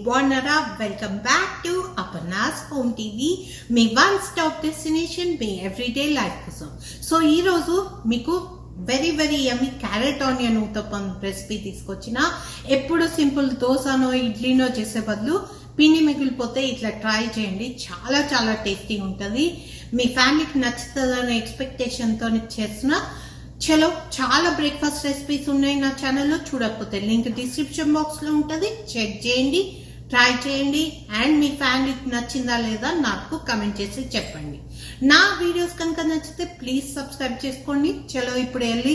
బాగున్నారా? Welcome back to Aparna's home TV, me one stop destination, me every day life కోసం. So ఈరోజు మీకు very యమ్మీ carrot onion uttapam recipe తీసుకొచ్చిన. ఎప్పుడు సింపుల్ దోశనో ఇడ్లీనో చేసే బదులు పిండి మిగిలిపోతే ఇట్లా ట్రై చేయండి. చాలా టేస్టీ ఉంటుంది. మీ ఫ్యామిలీకి నచ్చుతుందనే ఎక్స్పెక్టేషన్తో చేసిన. చలో, చాలా బ్రేక్ఫాస్ట్ రెసిపీస్ ఉన్నాయి నా ఛానల్లో. చూడకపోతే లింక్ డిస్క్రిప్షన్ బాక్స్లో ఉంటుంది, చెక్ చేయండి, ట్రై చేయండి. అండ్ మీ ఫ్యామిలీకి నచ్చిందా లేదా నాకు కమెంట్ చేసి చెప్పండి. నా వీడియోస్ కనుక నచ్చితే ప్లీజ్ సబ్స్క్రైబ్ చేసుకోండి. చలో, ఇప్పుడు వెళ్ళి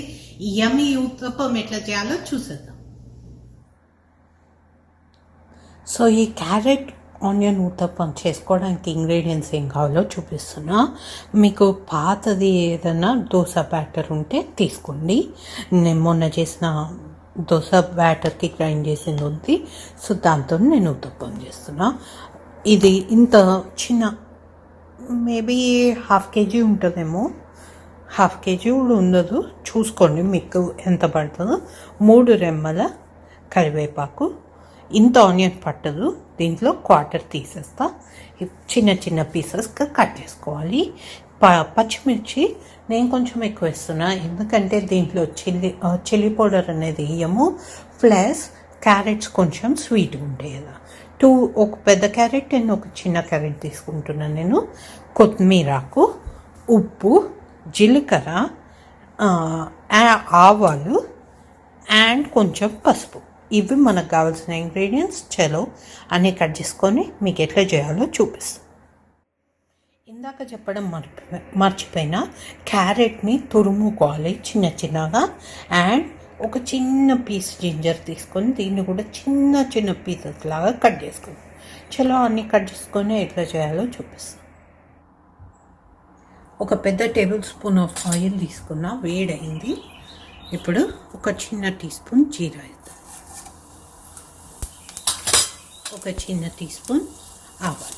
యమ్మీ ఊతప్పం ఎట్లా చేయాలో చూసేద్దాం. సో ఈ క్యారెట్ ఆనియన్ ఊతప్పం చేసుకోవడానికి ఇంగ్రీడియంట్స్ ఏం కావాలో చూపిస్తున్నా. మీకు పాతది ఏదైనా దోశ బ్యాటర్ ఉంటే తీసుకోండి. నేను మొన్న చేసిన దోశ బ్యాటర్కి గ్రైండ్ చేసింది ఉంది. సో దాంతో నేను ఊతప్పం చేస్తున్నా. ఇది ఇంత చిన్న, మేబీ హాఫ్ కేజీ ఉంటుందేమో, హాఫ్ కేజీ కూడా ఉండదు. చూసుకోండి మీకు ఎంత పడుతుందో. 3 రెమ్మల కరివేపాకు. ఇంత ఆనియన్ పట్టదు, దీంట్లో క్వార్టర్ తీసేస్తా. చిన్న పీసెస్గా కట్ చేసుకోవాలి. పచ్చిమిర్చి నేను కొంచెం ఎక్కువ వేస్తున్నా, ఎందుకంటే దీంట్లో చిల్లీ పౌడర్ అనేది వేయము. ప్లస్ క్యారెట్స్ కొంచెం స్వీట్గా ఉంటాయి కదా. ఒక పెద్ద క్యారెట్ అండ్ ఒక చిన్న క్యారెట్ తీసుకుంటున్నాను నేను. కొత్తిమీరాకు, ఉప్పు, జీలకర్ర, ఆవాలు అండ్ కొంచెం పసుపు. ఇవి మనకు కావాల్సిన ఇంగ్రీడియంట్స్. చలో అన్నీ కట్ చేసుకొని మీకు ఎట్లా చేయాలో చూపిస్తాను. ఇందాక చెప్పడం మర్చిపోయినా, క్యారెట్ని తురుముకోవాలి చిన్నగా. అండ్ ఒక చిన్న పీస్ జింజర్ తీసుకొని దీన్ని కూడా చిన్న పీసెస్ లాగా కట్ చేసుకోండి. చలో అన్నీ కట్ చేసుకొని ఎట్లా చేయాలో చూపిస్తాను. ఒక పెద్ద టేబుల్ స్పూన్ ఆఫ్ ఆయిల్ తీసుకున్నా, వేడైంది. ఇప్పుడు ఒక చిన్న టీ స్పూన్ జీరా వేద్దాం, ఒక చిన్న టీ స్పూన్ ఆవాలు,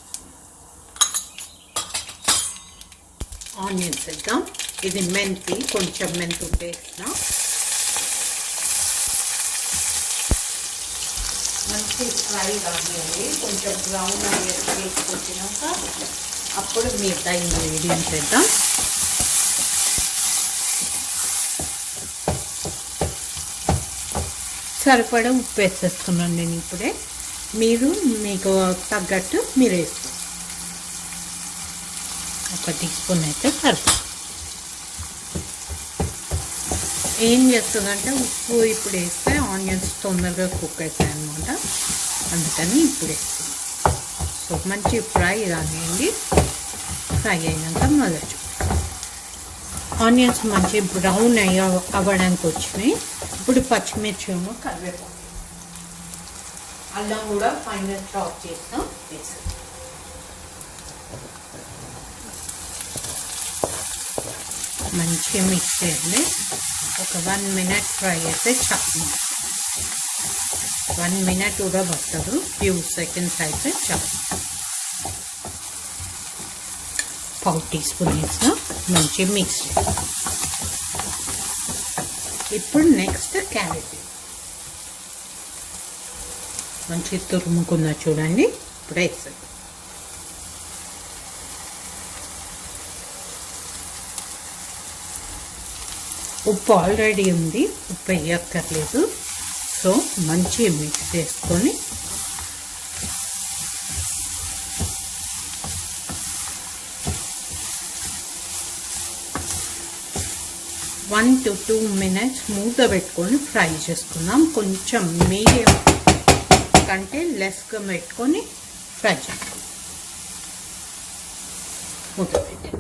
ఆనియన్స్ వేద్దాం. ఇది మెంతి, కొంచెం మెంతి వేసిన మంచి ఫ్రై కానివ్వండి. కొంచెం బ్రౌన్ ఆనియన్స్ వేసుకొచ్చినాక అప్పుడు మిగతా ఇంగ్రీడియంట్స్ వేద్దాం. సరిపడా ఉప్పు వేసేస్తున్నాను నేను ఇప్పుడే. మీకు తగ్గట్టు మీరు వేసుకోండి. ఒక టీ స్పూన్ అయితే సరిపోతుంది. ఏం చేస్తుందంటే ఉప్పు ఇప్పుడు వేస్తే ఆనియన్స్ తొందరగా కుక్ అవుతాయి అన్నమాట, అందుకని ఇప్పుడు వేస్తుంది. సో మంచి ఫ్రై రానియండి. ఫ్రై అయినాక మళ్ళీ ఆనియన్స్ మంచి బ్రౌన్ అవ్వడానికి వచ్చినాయి. ఇప్పుడు పచ్చిమిర్చి కరివేపాకు, అల్లం కూడా ఫైనల్ చాప్ చేస్తాం. మంచిగా మిక్స్ చేయండి. ఒక 1 మినిట్ ఫ్రై అయితే చాలు. 1 మినిట్ కూడా పట్టదు, ఫ్యూ సెకండ్స్ అయితే చాలు. పావు టీ స్పూన్ వేసిన మంచిగా మిక్స్ చేయండి. ఇప్పుడు నెక్స్ట్ క్యారెట్ మంచి తురుముకున్నా చూడండి. ఇప్పుడు వేస్తాం. ఉప్పు ఆల్రెడీ ఉంది, ఉప్పు వేయక్కర్లేదు. సో మంచిగా మిక్స్ చేసుకొని వన్ to 2 మినిట్స్ మూత పెట్టుకొని ఫ్రై చేసుకుందాం. కొంచెం మీడియం కంటే లెస్గా పెట్టుకొని ఫ్రై చేసుకోండి. మూత పెట్టి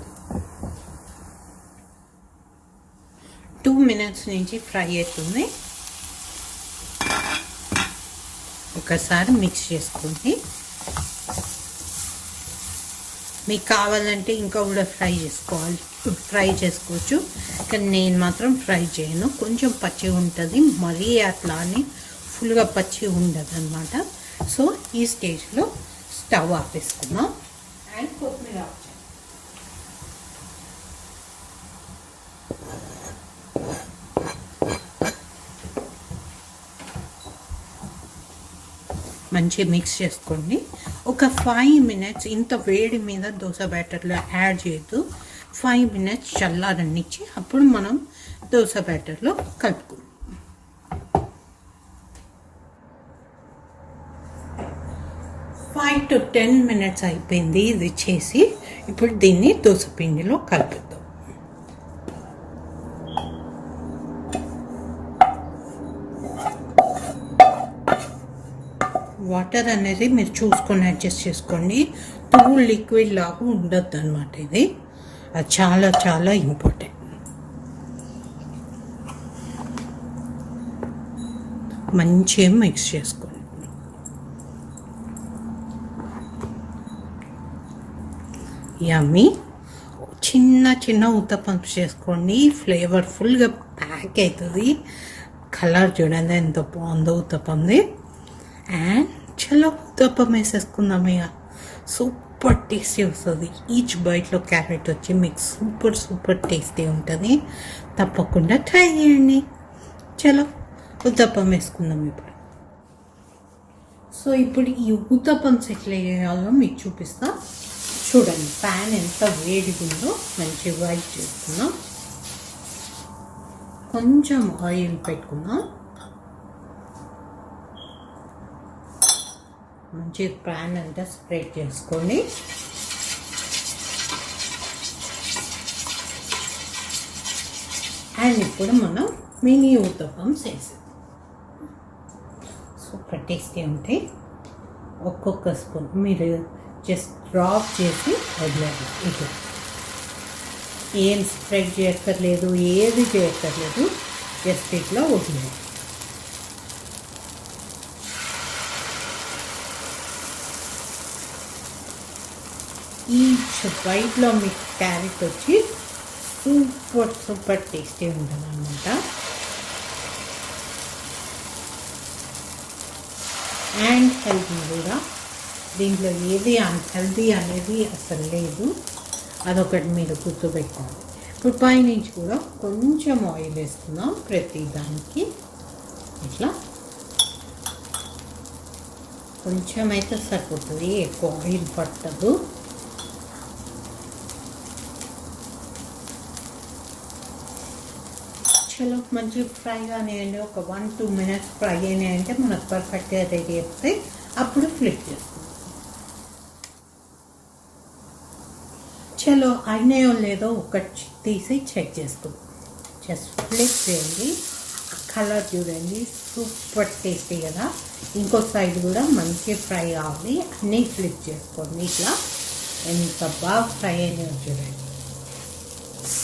2 మినిట్స్ నుంచి ఫ్రై అవుతుంది. ఒకసారి మిక్స్ చేసుకోండి. మీకు కావాలంటే ఇంకా కూడా ఫ్రై చేసుకోవచ్చు, కానీ నేను మాత్రం ఫ్రై చేయను. కొంచెం పచ్చిగా ఉంటుంది, మరీ అట్లా అని ఫుల్గా పచ్చిగా ఉండదు అన్నమాట. సో ఈ స్టేజ్లో స్టవ్ ఆపేసుకుందాం అండ్ కొత్తిమీర ఆఫ్ చేయాలి. మంచిగా మిక్స్ చేసుకోండి. ఒక 5 minutes ఇంత వేడి మీద దోశ బ్యాటర్లో యాడ్ చేయొద్దు. 5 minutes చల్లారనిచ్చి అప్పుడు మనం దోశ బ్యాటర్లో కలుపుకుందాం. 5 to 10 minutes అయిపోయింది ఇది చేసి. ఇప్పుడు దీన్ని దోశ పిండిలో కలుపుదాం. వాటర్ అనేది మీరు చూసుకొని అడ్జస్ట్ చేసుకోండి. టూ లిక్విడ్ లాగా ఉండద్దు అనమాట. ఇది అది చాలా చాలా ఇంపార్టెంట్. మంచిగా మిక్స్ చేసుకోండి. యమ్మీ. చిన్న చిన్న ఉత్తప్పం చేసుకోండి. ఫ్లేవర్ఫుల్గా ప్యాక్ అవుతుంది. కలర్ చూడండి ఎంత బాగుందో ఉత్తప్పంది. అండ్ చలో ఉత్తప్పం వేసేసుకుందాం. ఇక సూపర్ టేస్టీ వస్తుంది. ఈచ్ బైట్లో క్యారెట్ వచ్చి మీకు సూపర్ టేస్టీ ఉంటుంది. తప్పకుండా ట్రై చేయండి. చలో ఉత్తప్పం వేసుకుందాం ఇప్పుడు. సో ఇప్పుడు ఈ ఉత్తప్పం ఎట్లా చేయాలో మీకు చూపిస్తా. చూడండి ప్యాన్ ఎంత వేడిగా ఉందో. మంచి వైట్ చేసుకుందాం. కొంచెం ఆయిల్ పెట్టుకుందాం. మంచి ప్యాన్ అంతా స్ప్రెడ్ చేసుకోండి. అండ్ ఇప్పుడు మనం మినీ ఉత్తప్పం చేసాం. సూపర్ టేస్టీ ఉంటాయి. ఒక్కొక్క స్పూన్ మీరు జస్ట్ డ్రాప్ చేసి వదిలేదు. ఇది ఏం స్ప్రెడ్ చేయక్కర్లేదు, ఏది చేయక్కర్లేదు. జస్ట్ ఇట్లా వదిలేదు. ఈచ్ బైట్లో మీకు క్యారెట్ వచ్చి సూపర్ టేస్టీ ఉంటుంది అన్నమాట. అండ్ హెల్తీ కూడా. దీంట్లో ఏది అన్హెల్తీ అనేది అసలు లేదు. అదొకటి మీరు గుర్తుపెట్టుకోండి. ఇప్పుడు పైనుంచి కూడా కొంచెం ఆయిల్ వేస్తున్నాం ప్రతి దానికి. ఇట్లా కొంచెం అయితే సరిపోతుంది, ఎక్కువ ఆయిల్ పట్టదు. చలో మంచి ఫ్రై అనేయండి. ఒక 1-2 minutes ఫ్రై అయినాయంటే మనకు పర్ఫెక్ట్గా రెడీ అయిపోతాయి. అప్పుడు ఫ్లిప్ చేసుకుందాం. చలో అయినాయో లేదో ఒకటి తీసి చెక్ చేసుకుందాం. జస్ట్ ఫ్లిప్ చేయండి. కలర్ చూడండి సూపర్ టేస్టీ కదా. ఇంకో సైడ్ కూడా మంచి ఫ్రై కావాలి. అన్నీ ఫ్లిప్ చేసుకోండి. ఇట్లా ఎంత బాగా ఫ్రై అయినాయో చూడండి.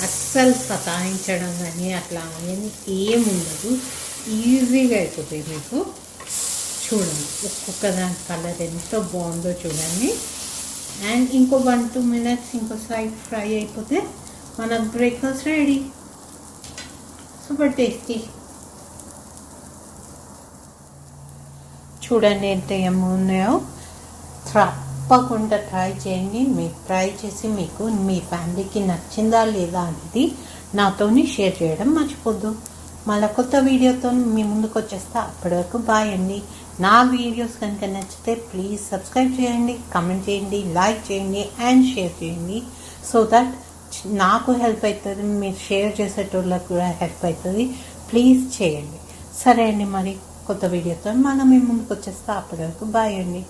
అస్సలు సతాయించడం కానీ అట్లా ఏముండదు. ఈజీగా అయిపోతాయి మీకు. చూడండి ఒక్కొక్క దాని కలర్ ఎంత బాగుందో చూడండి. అండ్ ఇంకో 1-2 minutes ఇంకో సైడ్ ఫ్రై అయిపోతే మనకు బ్రేక్ఫాస్ట్ రెడీ. Super tasty. చూడండి ఎంత ఏమున్నాయో. తప్పకుండా ట్రై చేయండి. మీరు ట్రై చేసి మీకు మీ ఫ్యామిలీకి నచ్చిందా లేదా అనేది నాతోని షేర్ చేయడం మర్చిపోద్దు. మళ్ళీ కొత్త వీడియోతో మీ ముందుకు వచ్చేస్తా. అప్పటి వరకు బాయ్ అండి. నా వీడియోస్ కనుక నచ్చితే ప్లీజ్ సబ్స్క్రైబ్ చేయండి, కమెంట్ చేయండి, లైక్ చేయండి అండ్ షేర్ చేయండి. సో దట్ నాకు హెల్ప్ అవుతుంది, మీరు షేర్ చేసేటోళ్ళకి కూడా హెల్ప్ అవుతుంది. ప్లీజ్ చేయండి. సరే అండి, మరి కొత్త వీడియోతో మనం మీ ముందుకు వచ్చేస్తా. అప్పటి వరకు బాయ్ అండి.